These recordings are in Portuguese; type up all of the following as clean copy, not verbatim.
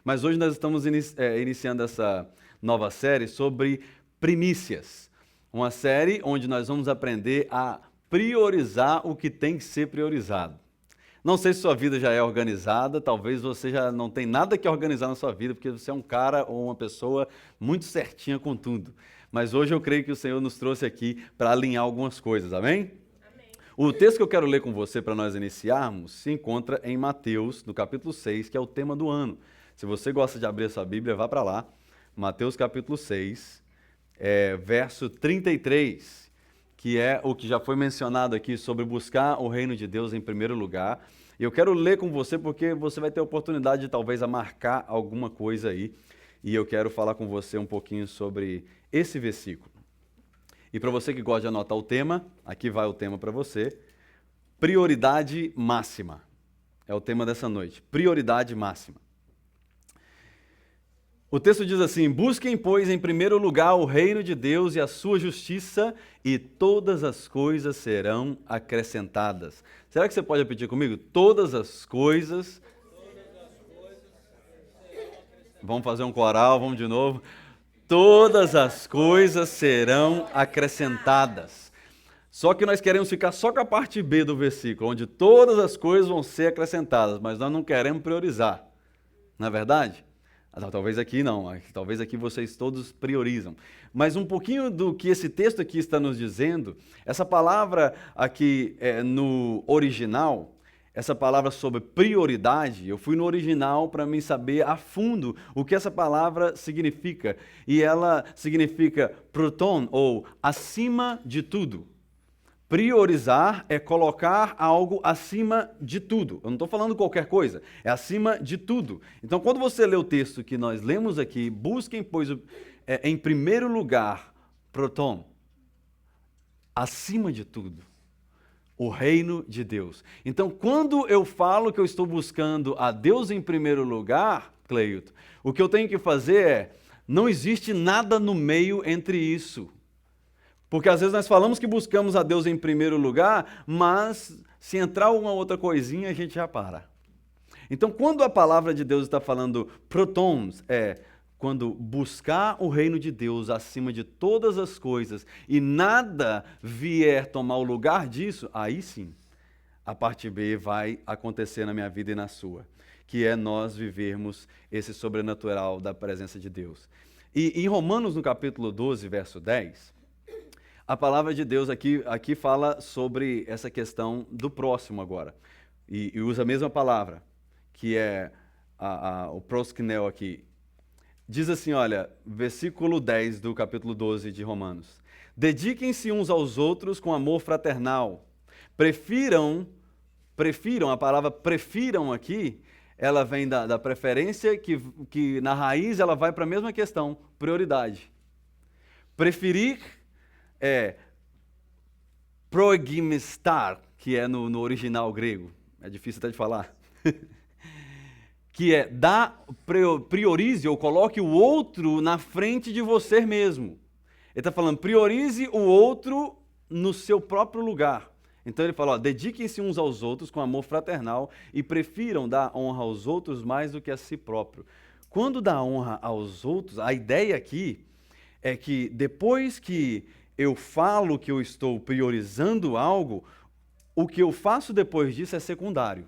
Mas hoje nós estamos iniciando essa nova série sobre primícias. Uma série onde nós vamos aprender a priorizar o que tem que ser priorizado. Não sei se sua vida já é organizada, talvez você já não tenha nada que organizar na sua vida, porque você é um cara ou uma pessoa muito certinha com tudo. Mas hoje eu creio que o Senhor nos trouxe aqui para alinhar algumas coisas, amém? O texto que eu quero ler com você para nós iniciarmos se encontra em Mateus, no capítulo 6, que é o tema do ano. Se você gosta de abrir a sua Bíblia, vá para lá. Mateus capítulo 6, verso 33, que é o que já foi mencionado aqui sobre buscar o reino de Deus em primeiro lugar. E eu quero ler com você porque você vai ter a oportunidade de talvez marcar alguma coisa aí. E eu quero falar com você um pouquinho sobre esse versículo. E para você que gosta de anotar o tema, aqui vai o tema para você. Prioridade máxima. É o tema dessa noite. Prioridade máxima. O texto diz assim: busquem, pois, em primeiro lugar o reino de Deus e a sua justiça, e todas as coisas serão acrescentadas. Será que você pode repetir comigo? Todas as coisas. Vamos fazer um coral, vamos de novo. Todas as coisas serão acrescentadas. Só que nós queremos ficar só com a parte B do versículo, onde todas as coisas vão ser acrescentadas, mas nós não queremos priorizar. Não é verdade? Talvez aqui não, talvez aqui vocês todos priorizam. Mas um pouquinho do que esse texto aqui está nos dizendo, essa palavra aqui no original, essa palavra sobre prioridade, eu fui no original para me saber a fundo o que essa palavra significa. E ela significa proton, ou acima de tudo. Priorizar é colocar algo acima de tudo. Eu não estou falando qualquer coisa, é acima de tudo. Então, quando você lê o texto que nós lemos aqui, busquem, pois, em primeiro lugar, proton, acima de tudo, o reino de Deus. Então, quando eu falo que eu estou buscando a Deus em primeiro lugar, Cleito, o que eu tenho que fazer é, não existe nada no meio entre isso. Porque às vezes nós falamos que buscamos a Deus em primeiro lugar, mas se entrar uma outra coisinha, a gente já para. Então, quando a palavra de Deus está falando protons, quando buscar o reino de Deus acima de todas as coisas e nada vier tomar o lugar disso, aí sim, a parte B vai acontecer na minha vida e na sua, que é nós vivermos esse sobrenatural da presença de Deus. E em Romanos, no capítulo 12, verso 10, a palavra de Deus aqui fala sobre essa questão do próximo agora. E usa a mesma palavra, que é o proskineo aqui. Diz assim, olha, versículo 10 do capítulo 12 de Romanos. Dediquem-se uns aos outros com amor fraternal. Prefiram, a palavra prefiram aqui, ela vem da preferência, que na raiz ela vai para a mesma questão, prioridade. Preferir progimistar, que é no original grego, é difícil até de falar, que é priorize ou coloque o outro na frente de você mesmo. Ele está falando, priorize o outro no seu próprio lugar. Então ele fala, dediquem-se uns aos outros com amor fraternal e prefiram dar honra aos outros mais do que a si próprio. Quando dá honra aos outros, a ideia aqui é que depois que eu falo que eu estou priorizando algo, o que eu faço depois disso é secundário.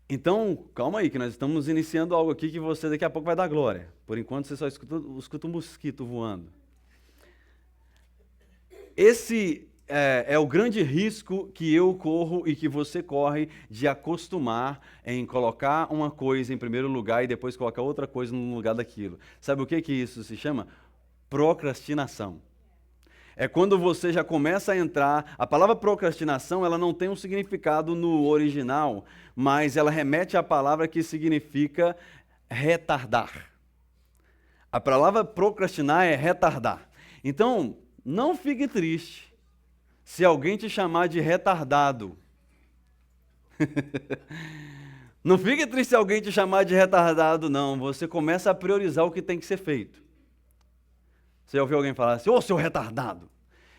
Então, calma aí, que nós estamos iniciando algo aqui que você daqui a pouco vai dar glória. Por enquanto, você só escuta um mosquito voando. Esse é o grande risco que eu corro e que você corre de acostumar em colocar uma coisa em primeiro lugar e depois colocar outra coisa no lugar daquilo. Sabe o que isso se chama? Procrastinação. É quando você já começa a entrar. A palavra procrastinação, ela não tem um significado no original, mas ela remete à palavra que significa retardar. A palavra procrastinar é retardar. Então, não fique triste se alguém te chamar de retardado. Não fique triste se alguém te chamar de retardado, não. Você começa a priorizar o que tem que ser feito. Você já ouviu alguém falar assim, ô seu retardado?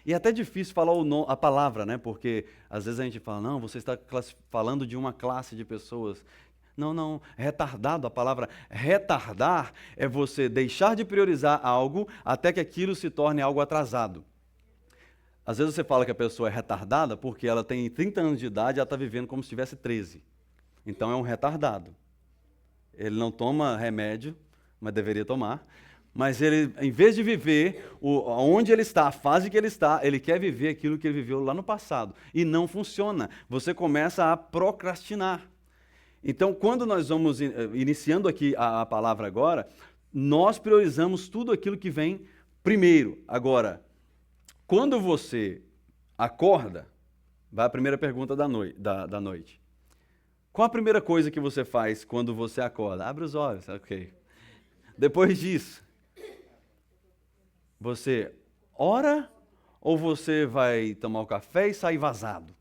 E é até difícil falar a palavra, né? Porque às vezes a gente fala, não, você está falando de uma classe de pessoas. Não, não, retardado, a palavra retardar é você deixar de priorizar algo até que aquilo se torne algo atrasado. Às vezes você fala que a pessoa é retardada porque ela tem 30 anos de idade e ela está vivendo como se tivesse 13. Então é um retardado. Ele não toma remédio, mas deveria tomar. Mas ele, em vez de viver onde ele está, a fase que ele está, ele quer viver aquilo que ele viveu lá no passado. E não funciona. Você começa a procrastinar. Então, quando nós vamos iniciando aqui a palavra agora, nós priorizamos tudo aquilo que vem primeiro. Agora, quando você acorda, vai a primeira pergunta da noite. Qual a primeira coisa que você faz quando você acorda? Abre os olhos, ok. Depois disso, você ora ou você vai tomar o café e sair vazado?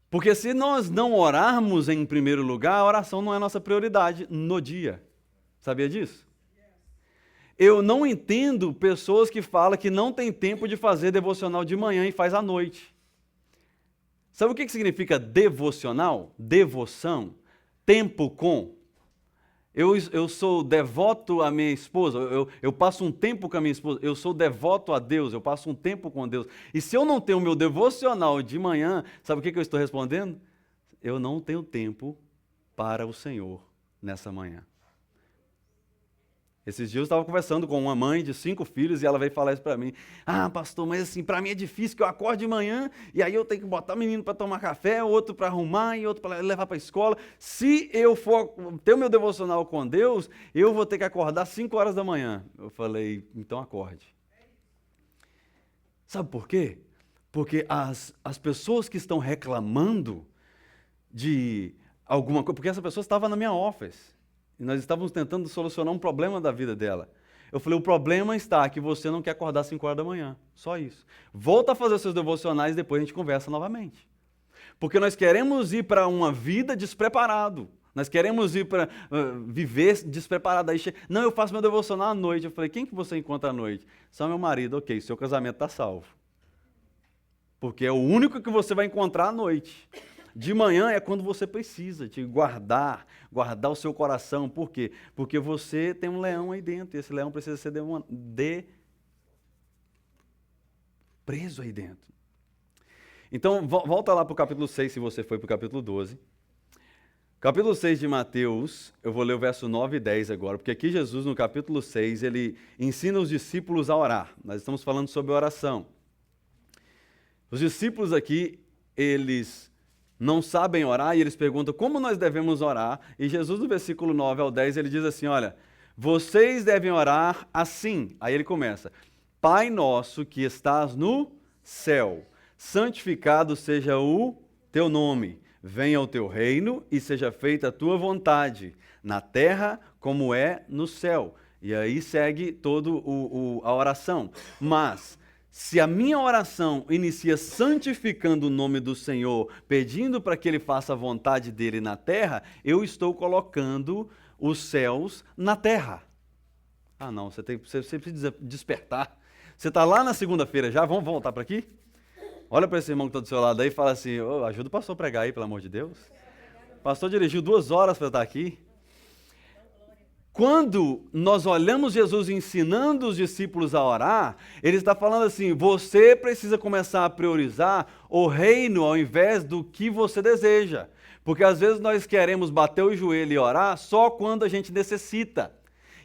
Porque se nós não orarmos em primeiro lugar, a oração não é nossa prioridade no dia. Sabia disso? Eu não entendo pessoas que falam que não tem tempo de fazer devocional de manhã e faz à noite. Sabe o que significa devocional? Devoção. Tempo com. Eu sou devoto à minha esposa, eu passo um tempo com a minha esposa, eu sou devoto a Deus, eu passo um tempo com Deus. E se eu não tenho o meu devocional de manhã, sabe o que eu estou respondendo? Eu não tenho tempo para o Senhor nessa manhã. Esses dias eu estava conversando com uma mãe de 5 filhos e ela veio falar isso para mim. Ah, pastor, mas assim, para mim é difícil que eu acorde de manhã e aí eu tenho que botar o menino para tomar café, outro para arrumar e outro para levar para a escola. Se eu for ter o meu devocional com Deus, eu vou ter que acordar 5 horas da manhã. Eu falei, então acorde. Sabe por quê? Porque as pessoas que estão reclamando de alguma coisa, porque essa pessoa estava na minha office. E nós estávamos tentando solucionar um problema da vida dela. Eu falei, o problema está que você não quer acordar às 5 horas da manhã. Só isso. Volta a fazer seus devocionais e depois a gente conversa novamente. Porque nós queremos ir para uma vida despreparado. Nós queremos ir para viver despreparado. Aí não, eu faço meu devocional à noite. Eu falei, quem que você encontra à noite? Só meu marido. Ok, seu casamento está salvo. Porque é o único que você vai encontrar à noite. De manhã é quando você precisa de guardar o seu coração. Por quê? Porque você tem um leão aí dentro, e esse leão precisa ser preso aí dentro. Então, volta lá para o capítulo 6, se você foi para o capítulo 12. Capítulo 6 de Mateus, eu vou ler o verso 9 e 10 agora, porque aqui Jesus, no capítulo 6, ele ensina os discípulos a orar. Nós estamos falando sobre oração. Os discípulos aqui, eles não sabem orar e eles perguntam como nós devemos orar. E Jesus, no versículo 9 ao 10, ele diz assim, olha, vocês devem orar assim. Aí ele começa, Pai nosso que estás no céu, santificado seja o teu nome, venha o teu reino e seja feita a tua vontade, na terra como é no céu. E aí segue toda a oração. Mas se a minha oração inicia santificando o nome do Senhor, pedindo para que Ele faça a vontade dEle na terra, eu estou colocando os céus na terra. Ah não, você precisa despertar. Você está lá na segunda-feira já, vamos voltar para aqui? Olha para esse irmão que está do seu lado aí e fala assim, ajuda o pastor a pregar aí, pelo amor de Deus. O pastor dirigiu 2 horas para estar aqui. Quando nós olhamos Jesus ensinando os discípulos a orar, ele está falando assim, você precisa começar a priorizar o reino ao invés do que você deseja. Porque às vezes nós queremos bater o joelho e orar só quando a gente necessita.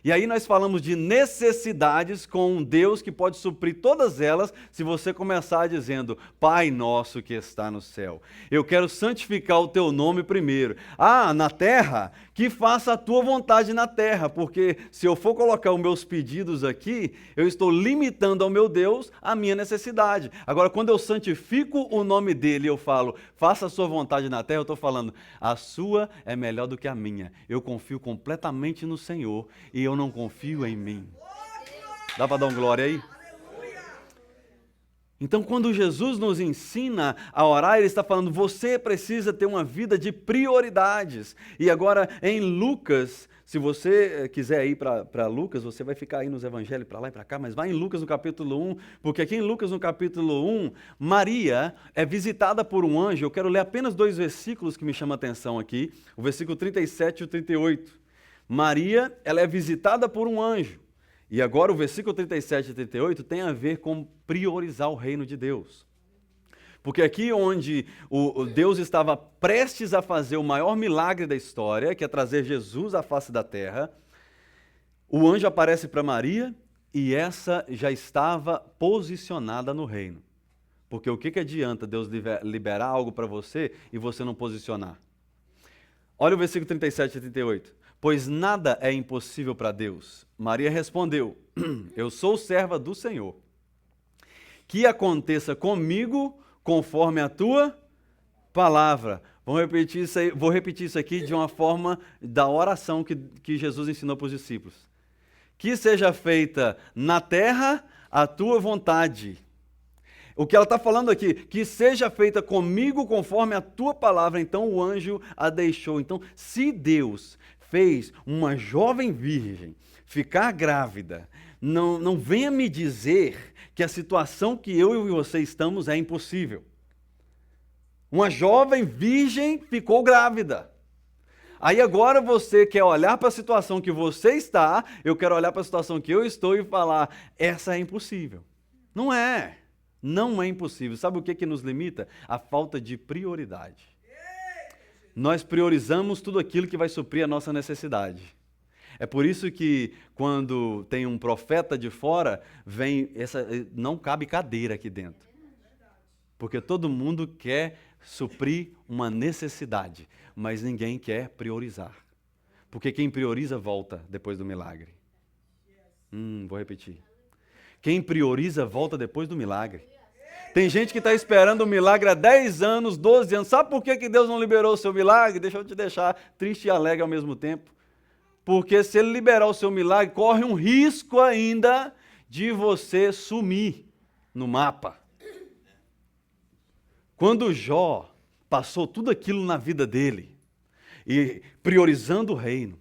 E aí nós falamos de necessidades com um Deus que pode suprir todas elas se você começar dizendo, Pai nosso que está no céu, eu quero santificar o teu nome primeiro. Ah, na terra, que faça a tua vontade na terra, porque se eu for colocar os meus pedidos aqui, eu estou limitando ao meu Deus a minha necessidade. Agora, quando eu santifico o nome dele, eu falo, faça a sua vontade na terra, eu estou falando, a sua é melhor do que a minha. Eu confio completamente no Senhor e eu não confio em mim. Dá para dar um glória aí? Então, quando Jesus nos ensina a orar, ele está falando, você precisa ter uma vida de prioridades. E agora, em Lucas, Se você quiser ir para Lucas, você vai ficar aí nos evangelhos para lá e para cá, mas vai em Lucas no capítulo 1, porque aqui em Lucas no capítulo 1, Maria é visitada por um anjo. Eu quero ler apenas 2 versículos que me chamam a atenção aqui, o versículo 37 e o 38. Maria, ela é visitada por um anjo. E agora o versículo 37 e 38 tem a ver com priorizar o reino de Deus. Porque aqui onde o Deus estava prestes a fazer o maior milagre da história, que é trazer Jesus à face da terra, o anjo aparece para Maria e essa já estava posicionada no reino. Porque o que adianta Deus liberar algo para você e você não posicionar? Olha o versículo 37 e 38. Pois nada é impossível para Deus. Maria respondeu, eu sou serva do Senhor. Que aconteça comigo conforme a tua palavra. Vou repetir isso aqui de uma forma da oração que Jesus ensinou para os discípulos. Que seja feita na terra a tua vontade. O que ela está falando aqui, que seja feita comigo conforme a tua palavra. Então o anjo a deixou. Então, se Deus fez uma jovem virgem ficar grávida, não venha me dizer que a situação que eu e você estamos é impossível. Uma jovem virgem ficou grávida. Aí agora você quer olhar para a situação que você está, eu quero olhar para a situação que eu estou e falar, essa é impossível. Não é. Não é impossível. Sabe o que nos limita? A falta de prioridade. Nós priorizamos tudo aquilo que vai suprir a nossa necessidade. É por isso que quando tem um profeta de fora, não cabe cadeira aqui dentro. Porque todo mundo quer suprir uma necessidade, mas ninguém quer priorizar. Porque quem prioriza volta depois do milagre. Vou repetir. Quem prioriza volta depois do milagre. Tem gente que está esperando o milagre há 10 anos, 12 anos. Sabe por que Deus não liberou o seu milagre? Deixa eu te deixar triste e alegre ao mesmo tempo. Porque se ele liberar o seu milagre, corre um risco ainda de você sumir no mapa. Quando Jó passou tudo aquilo na vida dele, e priorizando o reino,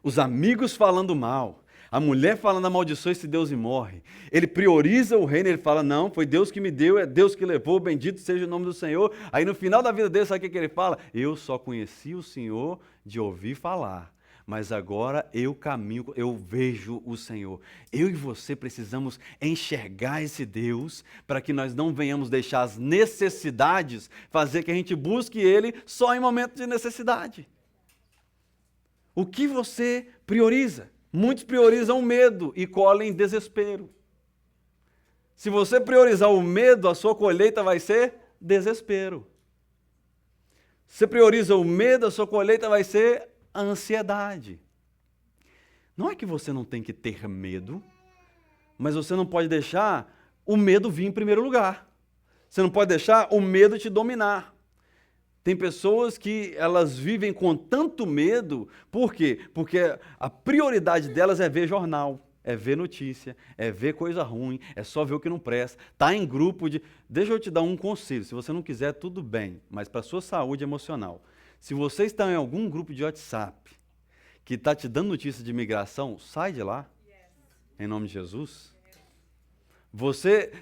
os amigos falando mal, a mulher falando amaldiçoe esse Deus e morre, ele prioriza o reino, ele fala, não, foi Deus que me deu, é Deus que levou, bendito seja o nome do Senhor. Aí no final da vida dele, sabe o que ele fala? Eu só conheci o Senhor de ouvir falar. Mas agora eu caminho, eu vejo o Senhor. Eu e você precisamos enxergar esse Deus para que nós não venhamos deixar as necessidades fazer que a gente busque Ele só em momentos de necessidade. O que você prioriza? Muitos priorizam o medo e colhem desespero. Se você priorizar o medo, a sua colheita vai ser desespero. Se você prioriza o medo, a sua colheita vai ser a ansiedade. Não é que você não tem que ter medo, mas você não pode deixar o medo vir em primeiro lugar. Você não pode deixar o medo te dominar. Tem pessoas que elas vivem com tanto medo, por quê? Porque a prioridade delas é ver jornal, é ver notícia, é ver coisa ruim, é só ver o que não presta, tá em grupo de... Deixa eu te dar um conselho, se você não quiser, tudo bem, mas para a sua saúde emocional, se você está em algum grupo de WhatsApp que está te dando notícia de imigração, sai de lá, em nome de Jesus. Você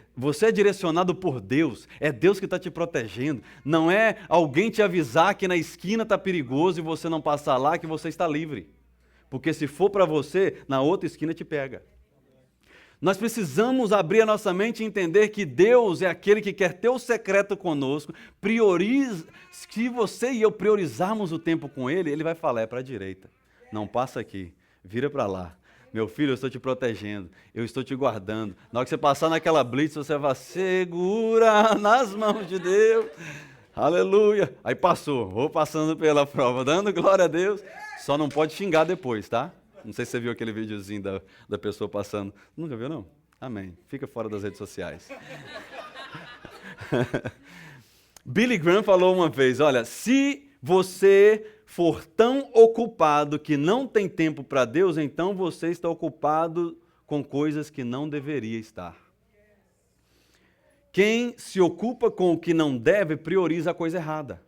é direcionado por Deus, é Deus que está te protegendo, não é alguém te avisar que na esquina está perigoso e você não passar lá que você está livre. Porque se for para você, na outra esquina te pega. Nós precisamos abrir a nossa mente e entender que Deus é aquele que quer ter o secreto conosco, prioriza. Se você e eu priorizarmos o tempo com Ele, Ele vai falar, é para a direita, não passa aqui, vira para lá. Meu filho, eu estou te protegendo, eu estou te guardando. Na hora que você passar naquela blitz, você vai segura nas mãos de Deus. Aleluia. Aí passou, vou passando pela prova, dando glória a Deus. Só não pode xingar depois, tá? Não sei se você viu aquele videozinho da pessoa passando. Nunca viu, não? Amém. Fica fora das redes sociais. Billy Graham falou uma vez, olha, se você for tão ocupado que não tem tempo para Deus, então você está ocupado com coisas que não deveria estar. Quem se ocupa com o que não deve, prioriza a coisa errada.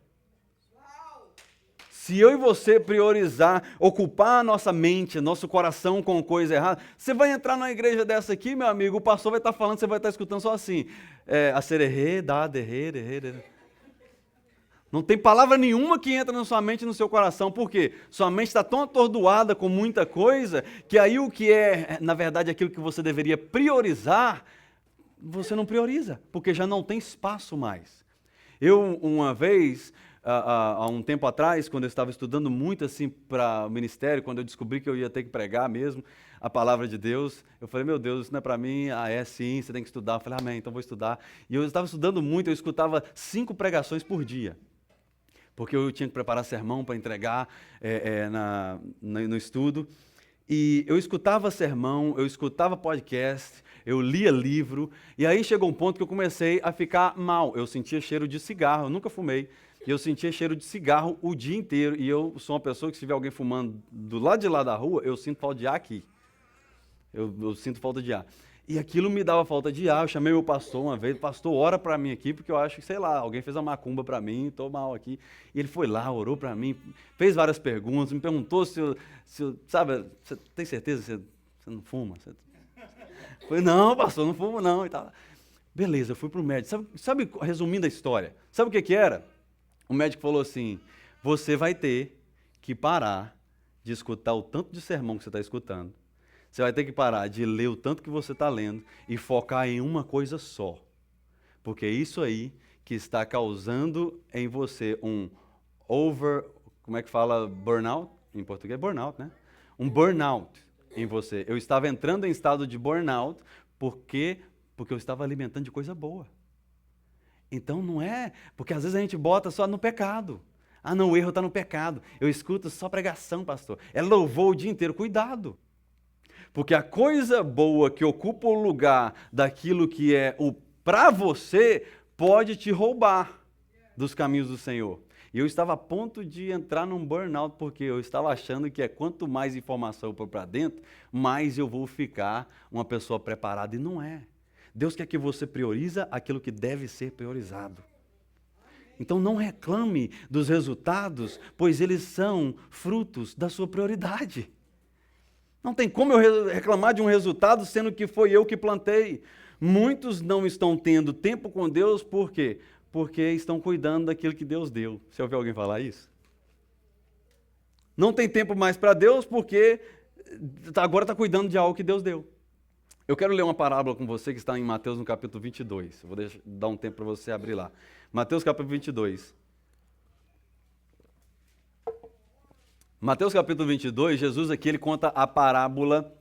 Se eu e você priorizar, ocupar a nossa mente, nosso coração com coisa errada, você vai entrar numa igreja dessa aqui, meu amigo, o pastor vai estar falando, você vai estar escutando só assim, a sererê, dá, derrê, derrê. Não tem palavra nenhuma que entra na sua mente e no seu coração. Por quê? Sua mente está tão atordoada com muita coisa, que aí o que é, na verdade, aquilo que você deveria priorizar, você não prioriza, porque já não tem espaço mais. Eu, uma vez, há um tempo atrás, quando eu estava estudando muito assim para o ministério, quando eu descobri que eu ia ter que pregar mesmo a palavra de Deus, eu falei, meu Deus, isso não é para mim? É sim, você tem que estudar. Eu falei, amém, então vou estudar. E eu estava estudando muito, eu escutava 5 pregações por dia. Porque eu tinha que preparar sermão para entregar no estudo. E eu escutava sermão, eu escutava podcast, eu lia livro, e aí chegou um ponto que eu comecei a ficar mal. Eu sentia cheiro de cigarro, eu nunca fumei, e eu sentia cheiro de cigarro o dia inteiro. E eu sou uma pessoa que, se tiver alguém fumando do lado de lá da rua, eu sinto falta de ar aqui. Eu sinto falta de ar. E aquilo me dava falta de ar. Eu chamei meu pastor uma vez, pastor, ora para mim aqui, porque eu acho que, sei lá, alguém fez uma macumba para mim, estou mal aqui. E ele foi lá, orou para mim, fez várias perguntas, me perguntou se eu sabe, você tem certeza que você não fuma? Eu falei, não, pastor, não fumo não. E tal. Beleza, eu fui para o médico. Sabe, resumindo a história, sabe o que era? O médico falou assim, você vai ter que parar de escutar o tanto de sermão que você está escutando. Você vai ter que parar de ler o tanto que você está lendo e focar em uma coisa só. Porque é isso aí que está causando em você como é que fala burnout? Em português, burnout, né? Um burnout em você. Eu estava entrando em estado de burnout porque eu estava alimentando de coisa boa. Então não é, porque às vezes a gente bota só no pecado. Ah, não, o erro está no pecado. Eu escuto só pregação, pastor. É louvor o dia inteiro. Cuidado. Porque a coisa boa que ocupa o lugar daquilo que é o para você pode te roubar dos caminhos do Senhor. E eu estava a ponto de entrar num burnout, porque eu estava achando que quanto mais informação eu pôr para dentro, mais eu vou ficar uma pessoa preparada. E não é. Deus quer que você prioriza aquilo que deve ser priorizado. Então não reclame dos resultados, pois eles são frutos da sua prioridade. Não tem como eu reclamar de um resultado, sendo que foi eu que plantei. Muitos não estão tendo tempo com Deus, por quê? Porque estão cuidando daquilo que Deus deu. Você ouviu alguém falar isso? Não tem tempo mais para Deus, porque agora está cuidando de algo que Deus deu. Eu quero ler uma parábola com você que está em Mateus no capítulo 22. Eu vou dar um tempo para você abrir lá. Mateus capítulo 22. Mateus capítulo 22, Jesus aqui ele conta a parábola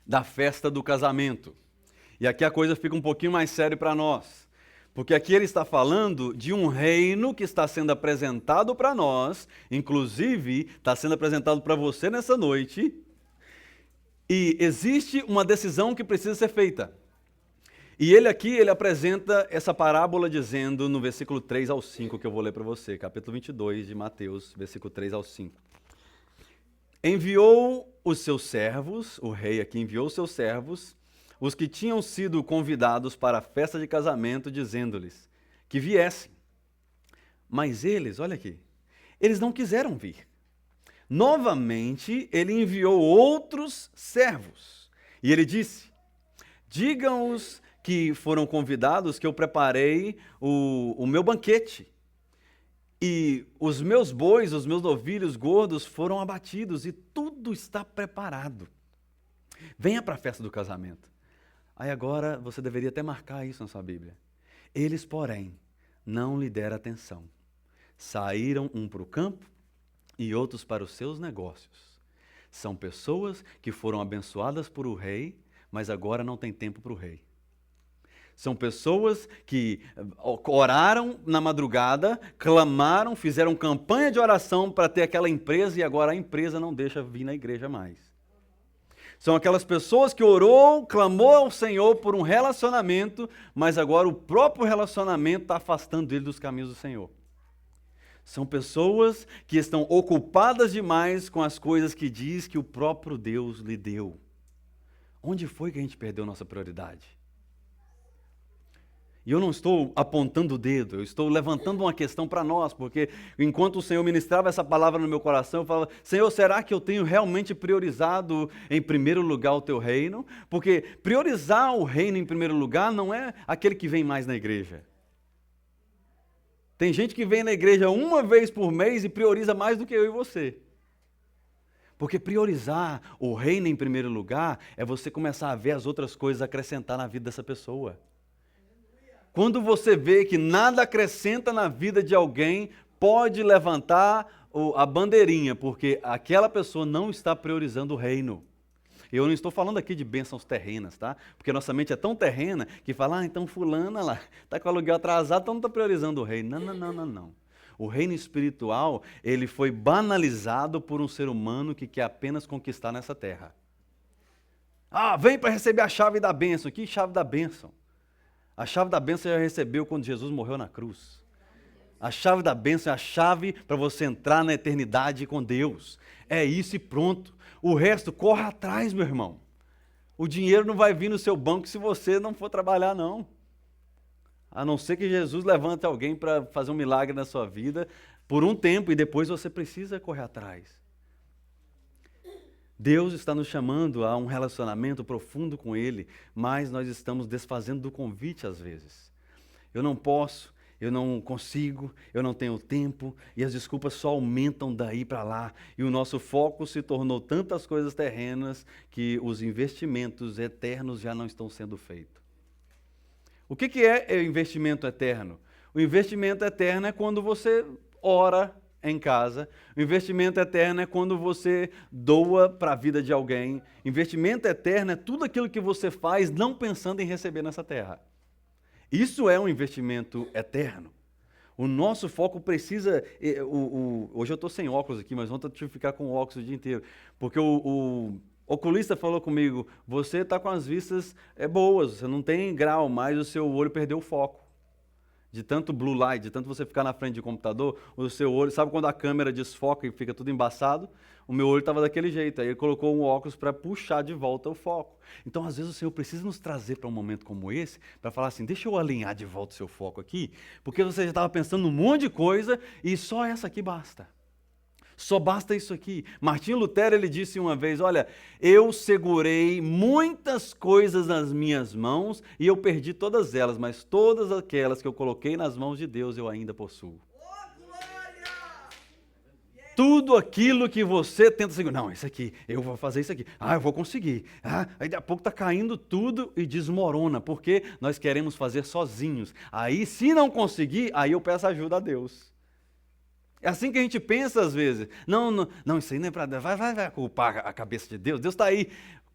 da festa do casamento. E aqui a coisa fica um pouquinho mais séria para nós. Porque aqui ele está falando de um reino que está sendo apresentado para nós, inclusive está sendo apresentado para você nessa noite. E existe uma decisão que precisa ser feita. E ele apresenta essa parábola dizendo no versículo 3 ao 5, que eu vou ler para você, capítulo 22 de Mateus, versículo 3 ao 5. Enviou os seus servos, o rei aqui enviou os seus servos, os que tinham sido convidados para a festa de casamento, dizendo-lhes que viessem. Mas eles, olha aqui, eles não quiseram vir. Novamente, ele enviou outros servos. E ele disse, digam-os que foram convidados que eu preparei o meu banquete. E os meus bois, os meus novilhos gordos foram abatidos e tudo está preparado. Venha para a festa do casamento. Aí agora você deveria até marcar isso na sua Bíblia. Eles, porém, não lhe deram atenção. Saíram um para o campo e outros para os seus negócios. São pessoas que foram abençoadas por o rei, mas agora não tem tempo para o rei. São pessoas que oraram na madrugada, clamaram, fizeram campanha de oração para ter aquela empresa e agora a empresa não deixa vir na igreja mais. São aquelas pessoas que orou, clamou ao Senhor por um relacionamento, mas agora o próprio relacionamento está afastando ele dos caminhos do Senhor. São pessoas que estão ocupadas demais com as coisas que diz que o próprio Deus lhe deu. Onde foi que a gente perdeu nossa prioridade? E eu não estou apontando o dedo, eu estou levantando uma questão para nós, porque enquanto o Senhor ministrava essa palavra no meu coração, eu falava, Senhor, será que eu tenho realmente priorizado em primeiro lugar o teu reino? Porque priorizar o reino em primeiro lugar não é aquele que vem mais na igreja. Tem gente que vem na igreja uma vez por mês e prioriza mais do que eu e você. Porque priorizar o reino em primeiro lugar é você começar a ver as outras coisas acrescentar na vida dessa pessoa. Quando você vê que nada acrescenta na vida de alguém, pode levantar a bandeirinha, porque aquela pessoa não está priorizando o reino. Eu não estou falando aqui de bênçãos terrenas, tá? Porque nossa mente é tão terrena que fala, então fulana lá, está com o aluguel atrasado, então não está priorizando o reino. Não. O reino espiritual, ele foi banalizado por um ser humano que quer apenas conquistar nessa terra. Vem para receber a chave da bênção. Que chave da bênção? A chave da bênção você já recebeu quando Jesus morreu na cruz. A chave da bênção é a chave para você entrar na eternidade com Deus. É isso e pronto. O resto, corre atrás, meu irmão. O dinheiro não vai vir no seu banco se você não for trabalhar, não. A não ser que Jesus levante alguém para fazer um milagre na sua vida por um tempo e depois você precisa correr atrás. Deus está nos chamando a um relacionamento profundo com Ele, mas nós estamos desfazendo do convite às vezes. Eu não posso, eu não consigo, eu não tenho tempo, e as desculpas só aumentam daí para lá. E o nosso foco se tornou tantas coisas terrenas que os investimentos eternos já não estão sendo feitos. O que é investimento eterno? O investimento eterno é quando você ora em casa. O investimento eterno é quando você doa para a vida de alguém. Investimento eterno é tudo aquilo que você faz não pensando em receber nessa terra. Isso é um investimento eterno. O nosso foco precisa... Hoje eu estou sem óculos aqui, mas ontem eu tive que ficar com óculos o dia inteiro. Porque o oculista falou comigo, você está com as vistas boas, você não tem grau, mas o seu olho perdeu o foco. De tanto blue light, de tanto você ficar na frente de computador, o seu olho, sabe quando a câmera desfoca e fica tudo embaçado? O meu olho estava daquele jeito, aí ele colocou um óculos para puxar de volta o foco. Então, às vezes, o Senhor precisa nos trazer para um momento como esse, para falar assim, deixa eu alinhar de volta o seu foco aqui, porque você já estava pensando num monte de coisa e só essa aqui basta. Só basta isso aqui. Martinho Lutero, ele disse uma vez, olha, eu segurei muitas coisas nas minhas mãos e eu perdi todas elas, mas todas aquelas que eu coloquei nas mãos de Deus eu ainda possuo. Tudo aquilo que você tenta segurar, não, isso aqui, eu vou fazer isso aqui, eu vou conseguir. Aí daqui a pouco está caindo tudo e desmorona, porque nós queremos fazer sozinhos. Aí, se não conseguir, aí eu peço ajuda a Deus. É assim que a gente pensa às vezes. Não, isso aí não é para Deus. Vai ocupar a cabeça de Deus. Deus está aí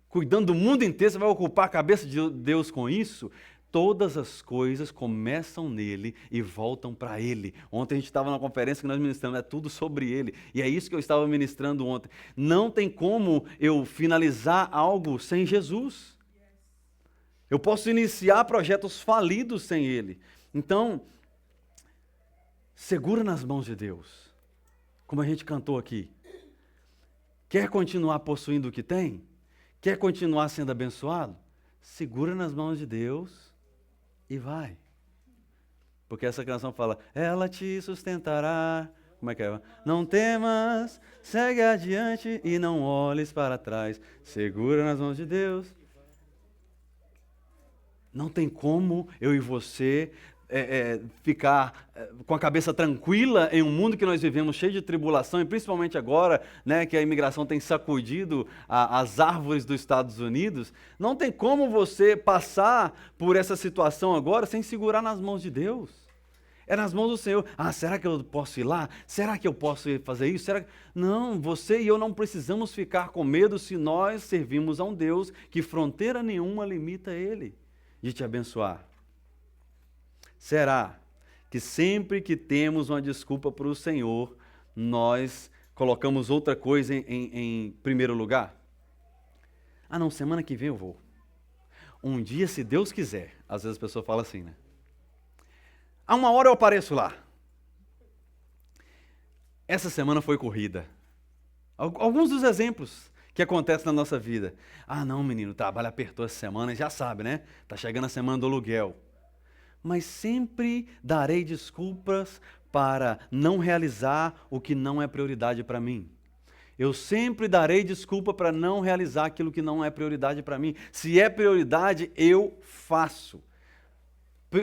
cuidando do mundo inteiro, você vai ocupar a cabeça de Deus com isso? Todas as coisas começam nele e voltam para ele. Ontem a gente estava numa conferência que nós ministramos, é tudo sobre ele. E é isso que eu estava ministrando ontem. Não tem como eu finalizar algo sem Jesus. Eu posso iniciar projetos falidos sem ele. Então, segura nas mãos de Deus, como a gente cantou aqui. Quer continuar possuindo o que tem? Quer continuar sendo abençoado? Segura nas mãos de Deus e vai. Porque essa canção fala, ela te sustentará. Como é que é? Não temas, segue adiante e não olhes para trás. Segura nas mãos de Deus. Não tem como eu e você ficar com a cabeça tranquila em um mundo que nós vivemos cheio de tribulação, e principalmente agora, né, que a imigração tem sacudido as árvores dos Estados Unidos. Não tem como você passar por essa situação agora sem segurar nas mãos de Deus. É nas mãos do Senhor. Será que eu posso ir lá? Será que eu posso fazer isso? Não, você e eu não precisamos ficar com medo se nós servimos a um Deus que fronteira nenhuma limita Ele de te abençoar. Será que sempre que temos uma desculpa para o Senhor, nós colocamos outra coisa em primeiro lugar? Não, semana que vem eu vou. Um dia, se Deus quiser. Às vezes a pessoa fala assim, né? Uma hora eu apareço lá. Essa semana foi corrida. Alguns dos exemplos que acontecem na nossa vida. Não, menino, o trabalho apertou essa semana, já sabe, né? Tá chegando a semana do aluguel. mas sempre darei desculpas para não realizar o que não é prioridade para mim. Eu sempre darei desculpa para não realizar aquilo que não é prioridade para mim. Se é prioridade, eu faço.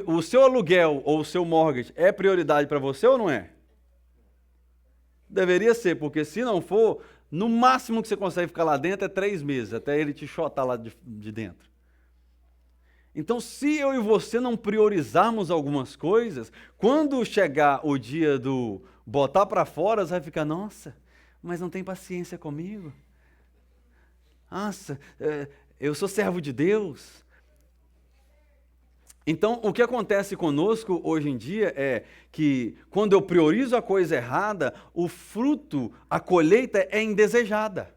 O seu aluguel ou o seu mortgage é prioridade para você ou não é? Deveria ser, porque se não for, no máximo que você consegue ficar lá dentro é 3 meses, até ele te chotar lá de dentro. Então, se eu e você não priorizarmos algumas coisas, quando chegar o dia do botar para fora, você vai ficar, nossa, mas não tem paciência comigo. Nossa, eu sou servo de Deus. Então, o que acontece conosco hoje em dia é que, quando eu priorizo a coisa errada, o fruto, a colheita é indesejada.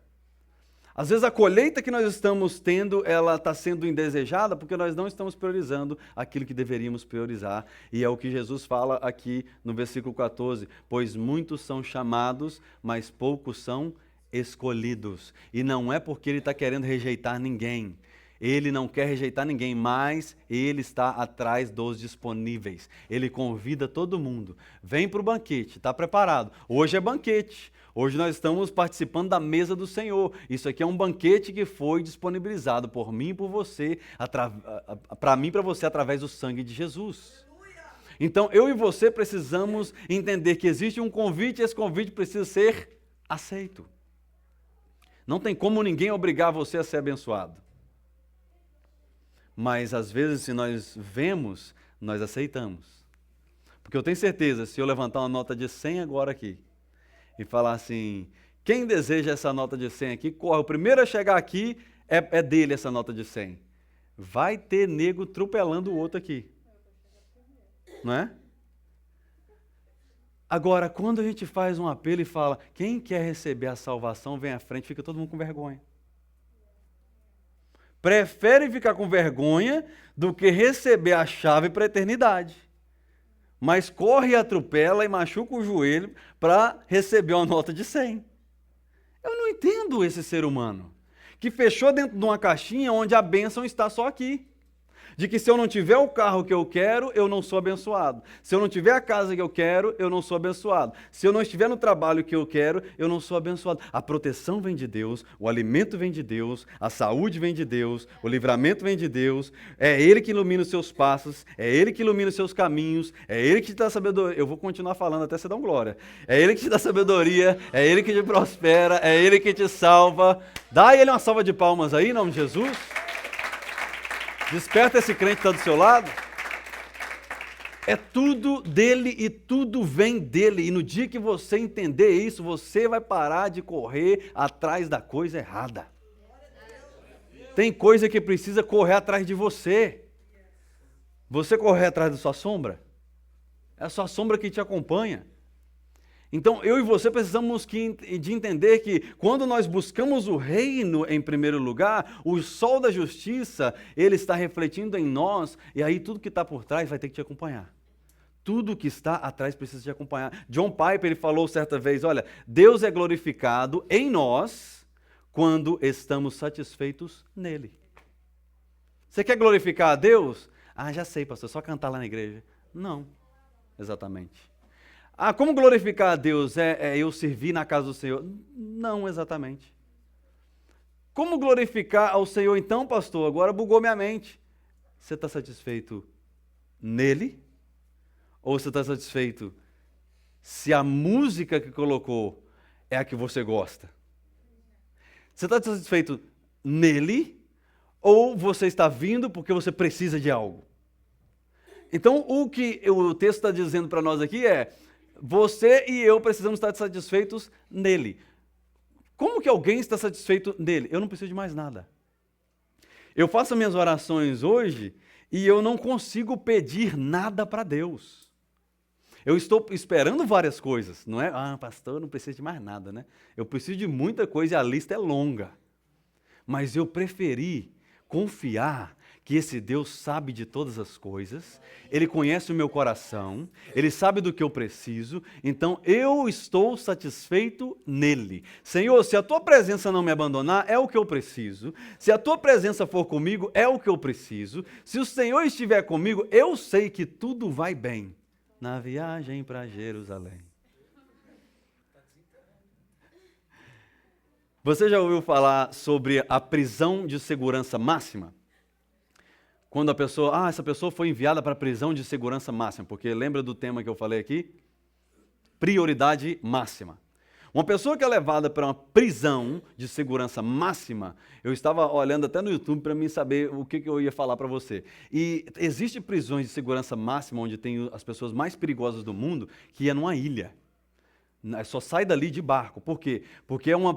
Às vezes a colheita que nós estamos tendo, ela está sendo indesejada porque nós não estamos priorizando aquilo que deveríamos priorizar. E é o que Jesus fala aqui no versículo 14. Pois muitos são chamados, mas poucos são escolhidos. E não é porque ele está querendo rejeitar ninguém. Ele não quer rejeitar ninguém, mas ele está atrás dos disponíveis. Ele convida todo mundo. Vem para o banquete, está preparado. Hoje é banquete. Hoje nós estamos participando da mesa do Senhor. Isso aqui é um banquete que foi disponibilizado por mim e por você, para mim e para você, através do sangue de Jesus. Então, eu e você precisamos entender que existe um convite e esse convite precisa ser aceito. Não tem como ninguém obrigar você a ser abençoado. Mas, às vezes, se nós vemos, nós aceitamos. Porque eu tenho certeza, se eu levantar uma nota de 100 agora aqui, e falar assim, quem deseja essa nota de 100 aqui, corre. O primeiro a chegar aqui é dele essa nota de 100. Vai ter nego atropelando o outro aqui. Não é? Agora, quando a gente faz um apelo e fala, quem quer receber a salvação, vem à frente, fica todo mundo com vergonha. Prefere ficar com vergonha do que receber a chave para a eternidade. Mas corre e atropela e machuca o joelho para receber uma nota de 100. Eu não entendo esse ser humano, que fechou dentro de uma caixinha onde a bênção está só aqui. De que se eu não tiver o carro que eu quero, eu não sou abençoado. Se eu não tiver a casa que eu quero, eu não sou abençoado. Se eu não estiver no trabalho que eu quero, eu não sou abençoado. A proteção vem de Deus, o alimento vem de Deus, a saúde vem de Deus, o livramento vem de Deus. É Ele que ilumina os seus passos, é Ele que ilumina os seus caminhos, é Ele que te dá sabedoria. Eu vou continuar falando até você dar um glória. É Ele que te dá sabedoria, é Ele que te prospera, é Ele que te salva. Dá a Ele uma salva de palmas aí, em nome de Jesus. Desperta esse crente que está do seu lado. É tudo dele e tudo vem dele. E no dia que você entender isso, você vai parar de correr atrás da coisa errada. Tem coisa que precisa correr atrás de você. Você correr atrás da sua sombra? É a sua sombra que te acompanha. Então, eu e você precisamos de entender que quando nós buscamos o reino em primeiro lugar, o sol da justiça, ele está refletindo em nós, e aí tudo que está por trás vai ter que te acompanhar. Tudo que está atrás precisa te acompanhar. John Piper, ele falou certa vez, olha, Deus é glorificado em nós quando estamos satisfeitos nele. Você quer glorificar a Deus? Ah, já sei, pastor, só cantar lá na igreja. Não, exatamente. Ah, como glorificar a Deus? É eu servir na casa do Senhor? Não exatamente. Como glorificar ao Senhor então, pastor? Agora bugou minha mente. Você está satisfeito nele? Ou você está satisfeito se a música que colocou é a que você gosta? Você está satisfeito nele? Ou você está vindo porque você precisa de algo? Então, o que o texto está dizendo para nós aqui é, você e eu precisamos estar satisfeitos nele. Como que alguém está satisfeito nele? Eu não preciso de mais nada. Eu faço minhas orações hoje e eu não consigo pedir nada para Deus. Eu estou esperando várias coisas, não é? Ah, pastor, eu não preciso de mais nada, né? Eu preciso de muita coisa e a lista é longa. Mas eu preferi confiar que esse Deus sabe de todas as coisas, Ele conhece o meu coração, Ele sabe do que eu preciso, então eu estou satisfeito nele. Senhor, se a tua presença não me abandonar, é o que eu preciso. Se a tua presença for comigo, é o que eu preciso. Se o Senhor estiver comigo, eu sei que tudo vai bem na viagem para Jerusalém. Você já ouviu falar sobre a prisão de segurança máxima? Quando a pessoa, essa pessoa foi enviada para a prisão de segurança máxima, porque lembra do tema que eu falei aqui? Prioridade máxima. Uma pessoa que é levada para uma prisão de segurança máxima, eu estava olhando até no YouTube para mim saber o que eu ia falar para você. E existem prisões de segurança máxima onde tem as pessoas mais perigosas do mundo, que é numa ilha. Só sai dali de barco. Por quê? Porque é uma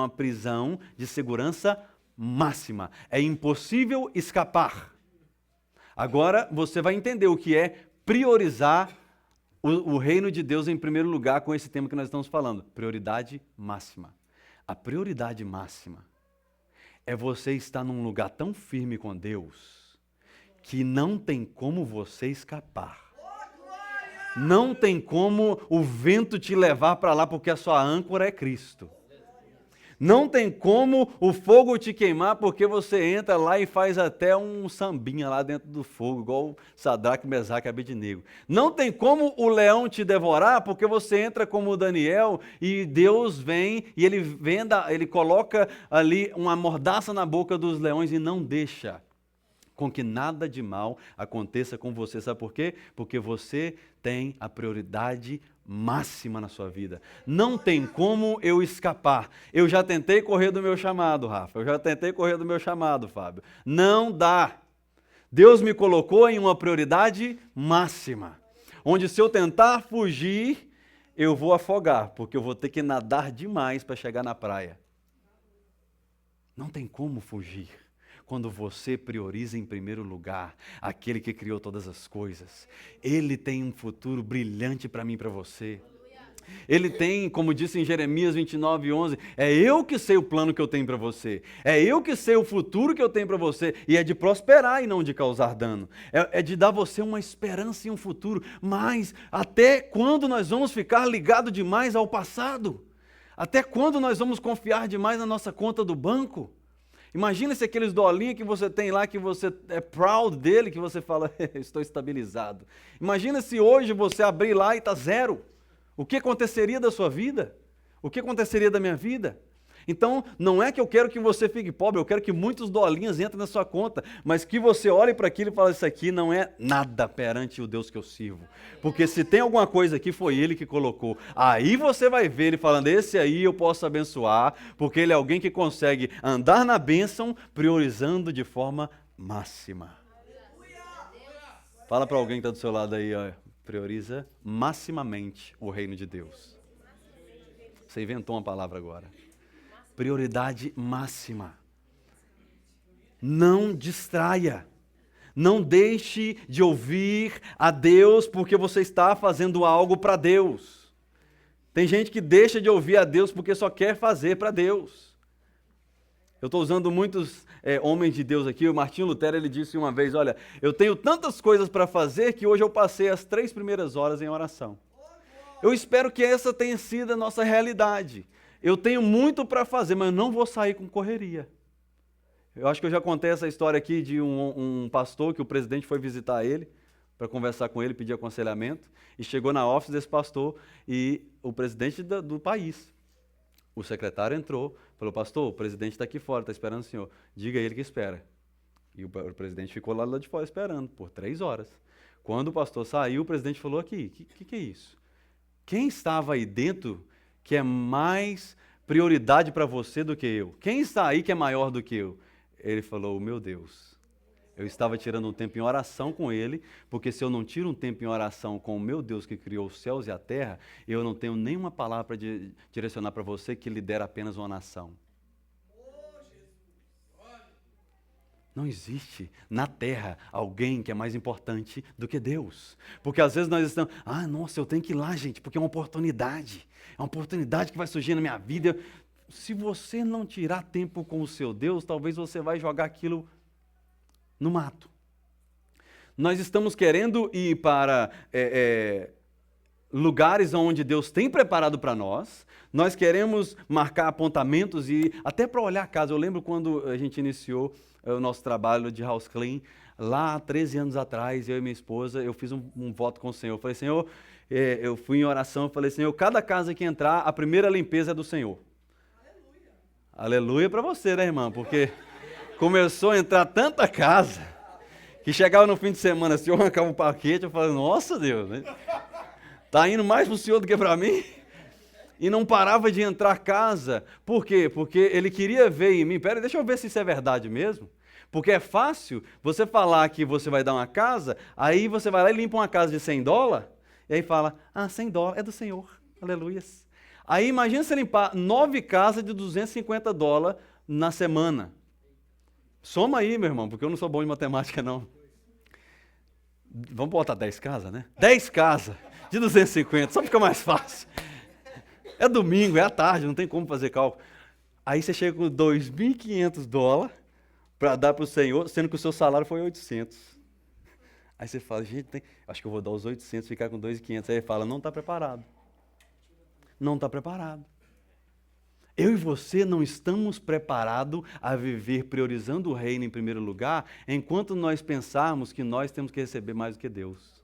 prisão de segurança máxima. É impossível escapar. Agora você vai entender o que é priorizar o reino de Deus em primeiro lugar com esse tema que nós estamos falando. Prioridade máxima. A prioridade máxima é você estar num lugar tão firme com Deus que não tem como você escapar. Não tem como o vento te levar para lá, porque a sua âncora é Cristo. Não tem como o fogo te queimar, porque você entra lá e faz até um sambinha lá dentro do fogo, igual Sadraque, Mesaque e Abednego. Não tem como o leão te devorar, porque você entra como Daniel e Deus vem e ele coloca ali uma mordaça na boca dos leões e não deixa com que nada de mal aconteça com você. Sabe por quê? Porque você tem a prioridade máxima na sua vida. Não tem como eu escapar. Eu já tentei correr do meu chamado, Rafa. Eu já tentei correr do meu chamado, Fábio. Não dá. Deus me colocou em uma prioridade máxima, onde se eu tentar fugir, eu vou afogar, porque eu vou ter que nadar demais para chegar na praia. Não tem como fugir. Quando você prioriza em primeiro lugar aquele que criou todas as coisas, Ele tem um futuro brilhante para mim e para você. Ele tem, como disse em Jeremias 29:11, é eu que sei o plano que eu tenho para você, é eu que sei o futuro que eu tenho para você, e é de prosperar e não de causar dano, é de dar você uma esperança e um futuro. Mas até quando nós vamos ficar ligados demais ao passado? Até quando nós vamos confiar demais na nossa conta do banco? Imagina se aqueles dolinhos que você tem lá, que você é proud dele, que você fala, estou estabilizado. Imagina se hoje você abrir lá e está zero. O que aconteceria da sua vida? O que aconteceria da minha vida? Então, não é que eu quero que você fique pobre, eu quero que muitos dolinhos entrem na sua conta, mas que você olhe para aquilo e fale, isso aqui não é nada perante o Deus que eu sirvo. Porque se tem alguma coisa aqui, foi Ele que colocou. Aí você vai ver Ele falando, esse aí eu posso abençoar, porque Ele é alguém que consegue andar na bênção, priorizando de forma máxima. Fala para alguém que está do seu lado aí, ó, prioriza maximamente o reino de Deus. Você inventou uma palavra agora. Prioridade máxima. Não distraia. Não deixe de ouvir a Deus porque você está fazendo algo para Deus. Tem gente que deixa de ouvir a Deus porque só quer fazer para Deus. Eu estou usando muitos homens de Deus aqui. O Martinho Lutero, ele disse uma vez, olha, eu tenho tantas coisas para fazer que hoje eu passei as 3 primeiras horas em oração. Eu espero que essa tenha sido a nossa realidade. Eu tenho muito para fazer, mas eu não vou sair com correria. Eu acho que eu já contei essa história aqui de um pastor que o presidente foi visitar ele, para conversar com ele, pedir aconselhamento, e chegou na office desse pastor e o presidente do país. O secretário entrou, falou, pastor, o presidente está aqui fora, está esperando o senhor. Diga a ele que espera. E o presidente ficou lá de fora esperando, por 3 horas. Quando o pastor saiu, o presidente falou aqui, o que é isso? Quem estava aí dentro que é mais prioridade para você do que eu? Quem está aí que é maior do que eu? Ele falou, meu Deus, eu estava tirando um tempo em oração com ele, porque se eu não tiro um tempo em oração com o meu Deus que criou os céus e a terra, eu não tenho nenhuma palavra para direcionar para você que lidera apenas uma nação. Não existe na terra alguém que é mais importante do que Deus. Porque às vezes nós estamos, nossa, eu tenho que ir lá, gente, porque é uma oportunidade. É uma oportunidade que vai surgir na minha vida. Se você não tirar tempo com o seu Deus, talvez você vai jogar aquilo no mato. Nós estamos querendo ir para lugares onde Deus tem preparado para nós. Nós queremos marcar apontamentos e até para olhar a casa. Eu lembro quando a gente iniciou o nosso trabalho de house clean, lá há 13 anos atrás, eu e minha esposa, eu fiz um voto com o Senhor. Eu falei, Senhor, eu fui em oração, eu falei, Senhor, cada casa que entrar, a primeira limpeza é do Senhor. Aleluia. Aleluia para você, né, irmã? Porque começou a entrar tanta casa, que chegava no fim de semana, se eu arrancava um paquete, eu falei, nossa Deus, né? Tá indo mais para o Senhor do que para mim? E não parava de entrar casa. Por quê? Porque ele queria ver em mim, pera, deixa eu ver se isso é verdade mesmo. Porque é fácil você falar que você vai dar uma casa, aí você vai lá e limpa uma casa de $100, e aí fala, $100 é do Senhor, aleluias. Aí imagina você limpar 9 casas de $250 na semana. Soma aí, meu irmão, porque eu não sou bom em matemática, não. Vamos botar 10 casas, né? 10 casas de 250, só fica mais fácil. É domingo, é à tarde, não tem como fazer cálculo. Aí você chega com $2.500 para dar para o Senhor, sendo que o seu salário foi 800. Aí você fala, gente, acho que eu vou dar os 800, ficar com 2.500. Aí ele fala, não está preparado. Não está preparado. Eu e você não estamos preparados a viver priorizando o reino em primeiro lugar, enquanto nós pensarmos que nós temos que receber mais do que Deus.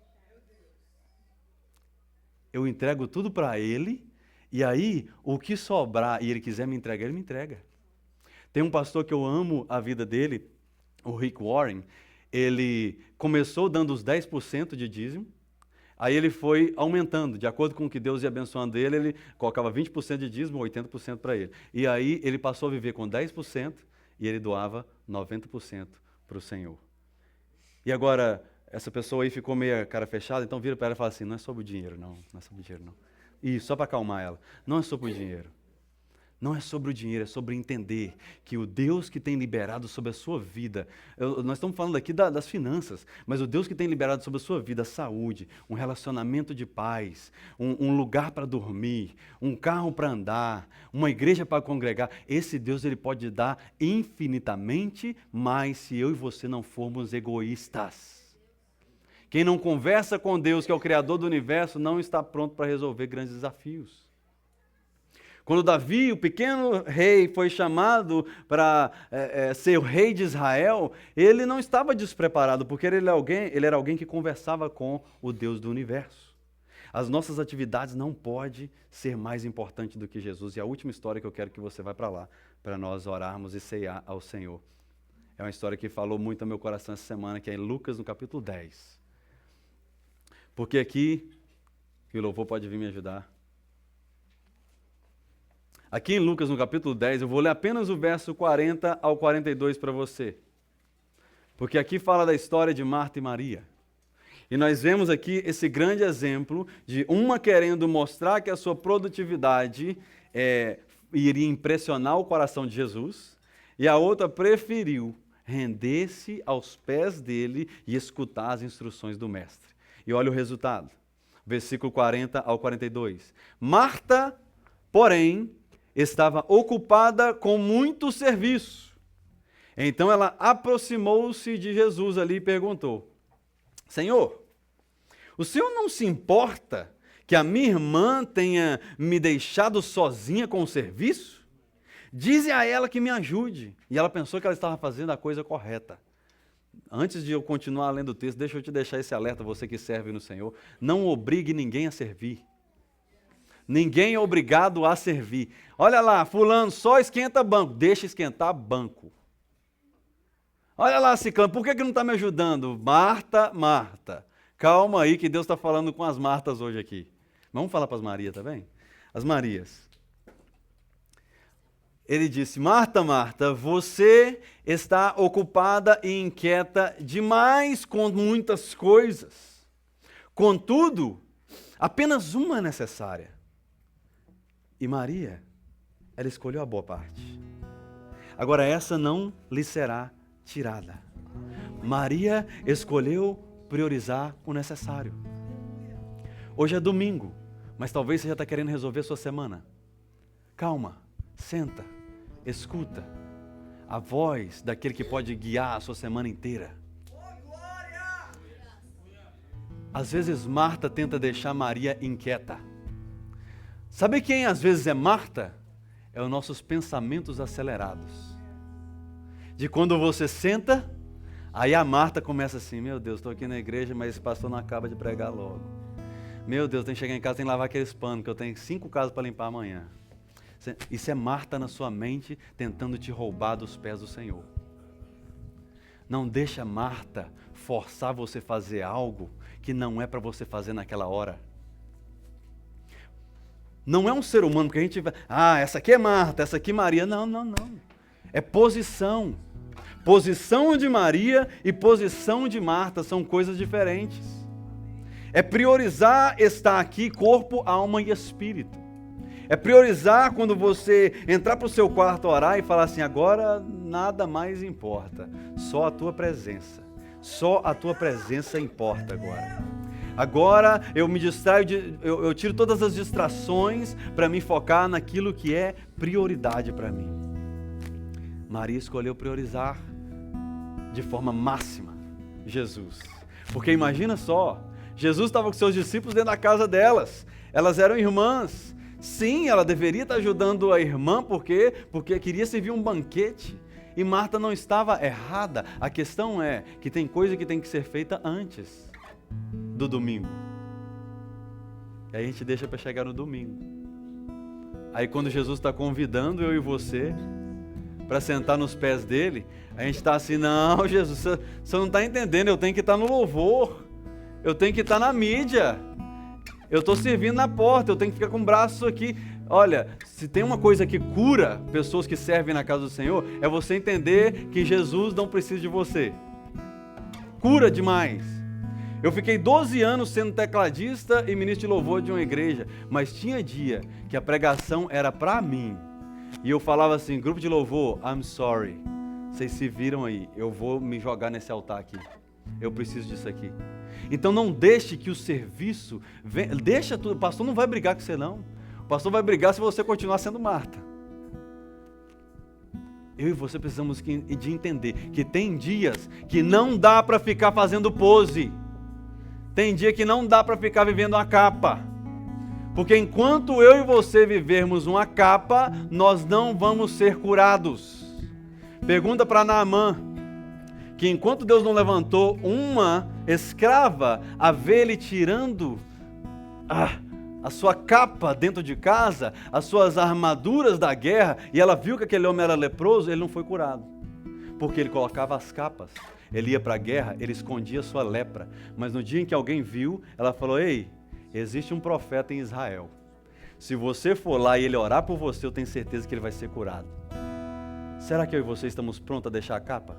Eu entrego tudo para Ele, e aí o que sobrar e Ele quiser me entregar, Ele me entrega. Tem um pastor que eu amo a vida dele, o Rick Warren. Ele começou dando os 10% de dízimo, aí ele foi aumentando, de acordo com o que Deus ia abençoando ele colocava 20% de dízimo, 80% para ele. E aí ele passou a viver com 10% e ele doava 90% para o Senhor. E agora, essa pessoa aí ficou meio cara fechada, então vira para ela e fala assim, não é sobre o dinheiro não, não é sobre o dinheiro não. Isso, só para acalmar ela, não é sobre o dinheiro. Não é sobre o dinheiro, é sobre entender que o Deus que tem liberado sobre a sua vida, nós estamos falando aqui das finanças, mas o Deus que tem liberado sobre a sua vida a saúde, um relacionamento de paz, um lugar para dormir, um carro para andar, uma igreja para congregar, esse Deus ele pode dar infinitamente mais se eu e você não formos egoístas. Quem não conversa com Deus, que é o Criador do universo, não está pronto para resolver grandes desafios. Quando Davi, o pequeno rei, foi chamado para ser o rei de Israel, ele não estava despreparado, porque ele era alguém que conversava com o Deus do universo. As nossas atividades não podem ser mais importantes do que Jesus. E a última história que eu quero que você vá para lá, para nós orarmos e ceiar ao Senhor. É uma história que falou muito ao meu coração essa semana, que é em Lucas, no capítulo 10. Porque aqui, que o louvor pode vir me ajudar. Aqui em Lucas, no capítulo 10, eu vou ler apenas o verso 40 ao 42 para você. Porque aqui fala da história de Marta e Maria. E nós vemos aqui esse grande exemplo de uma querendo mostrar que a sua produtividade iria impressionar o coração de Jesus, e a outra preferiu render-se aos pés dele e escutar as instruções do mestre. E olha o resultado. Versículo 40 ao 42. Marta, porém, estava ocupada com muito serviço. Então ela aproximou-se de Jesus ali e perguntou, Senhor, o Senhor não se importa que a minha irmã tenha me deixado sozinha com o serviço? Dize a ela que me ajude. E ela pensou que ela estava fazendo a coisa correta. Antes de eu continuar lendo o texto, deixa eu te deixar esse alerta, você que serve no Senhor. Não obrigue ninguém a servir. Ninguém é obrigado a servir. Olha lá, fulano só esquenta banco. Deixa esquentar banco. Olha lá, ciclano, por que não está me ajudando? Marta, Marta. Calma aí que Deus está falando com as Martas hoje aqui. Vamos falar para as Marias, tá bem? As Marias. Ele disse, Marta, Marta, você está ocupada e inquieta demais com muitas coisas. Contudo, apenas uma é necessária. E Maria, ela escolheu a boa parte. Agora essa não lhe será tirada. Maria escolheu priorizar o necessário. Hoje é domingo, mas talvez você já está querendo resolver sua semana. Calma, senta, escuta a voz daquele que pode guiar a sua semana inteira. Às vezes Marta tenta deixar Maria inquieta. Sabe quem às vezes é Marta? É os nossos pensamentos acelerados. De quando você senta, aí a Marta começa assim, meu Deus, estou aqui na igreja, mas esse pastor não acaba de pregar logo. Meu Deus, tem que chegar em casa, tem que lavar aqueles panos, que eu tenho 5 casas para limpar amanhã. Isso é Marta na sua mente, tentando te roubar dos pés do Senhor. Não deixa Marta forçar você a fazer algo que não é para você fazer naquela hora. Não é um ser humano que a gente vai, essa aqui é Marta, essa aqui é Maria. Não. É posição. Posição de Maria e posição de Marta são coisas diferentes. É priorizar estar aqui, corpo, alma e espírito. É priorizar quando você entrar para o seu quarto orar e falar assim, agora nada mais importa, só a tua presença. Só a tua presença importa agora. Agora eu me distraio, eu tiro todas as distrações para me focar naquilo que é prioridade para mim. Maria escolheu priorizar de forma máxima Jesus. Porque imagina só, Jesus estava com seus discípulos dentro da casa delas. Elas eram irmãs. Sim, ela deveria estar ajudando a irmã, porque queria servir um banquete. E Marta não estava errada. A questão é que tem coisa que tem que ser feita antes do domingo. E aí a gente deixa para chegar no domingo. Aí quando Jesus está convidando eu e você para sentar nos pés dele, a gente está assim, não, Jesus, você não está entendendo, eu tenho que estar no louvor, eu tenho que estar na mídia, eu estou servindo na porta, eu tenho que ficar com o braço aqui. Olha, se tem uma coisa que cura pessoas que servem na casa do Senhor, é você entender que Jesus não precisa de você. Cura demais. Eu fiquei 12 anos sendo tecladista e ministro de louvor de uma igreja, mas tinha dia que a pregação era para mim. E eu falava assim, grupo de louvor, I'm sorry, vocês se viram aí, eu vou me jogar nesse altar aqui, eu preciso disso aqui. Então não deixe que o serviço, deixa tudo, o pastor não vai brigar com você não, o pastor vai brigar se você continuar sendo Marta. Eu e você precisamos de entender que tem dias que não dá para ficar fazendo pose, tem dia que não dá para ficar vivendo a capa. Porque enquanto eu e você vivermos uma capa, nós não vamos ser curados. Pergunta para Naamã, que enquanto Deus não levantou uma escrava a ver ele tirando a sua capa dentro de casa, as suas armaduras da guerra, e ela viu que aquele homem era leproso, ele não foi curado. Porque ele colocava as capas, ele ia para a guerra, ele escondia a sua lepra. Mas no dia em que alguém viu, ela falou, ei, existe um profeta em Israel. Se você for lá e ele orar por você, eu tenho certeza que ele vai ser curado. Será que eu e você estamos prontos a deixar a capa?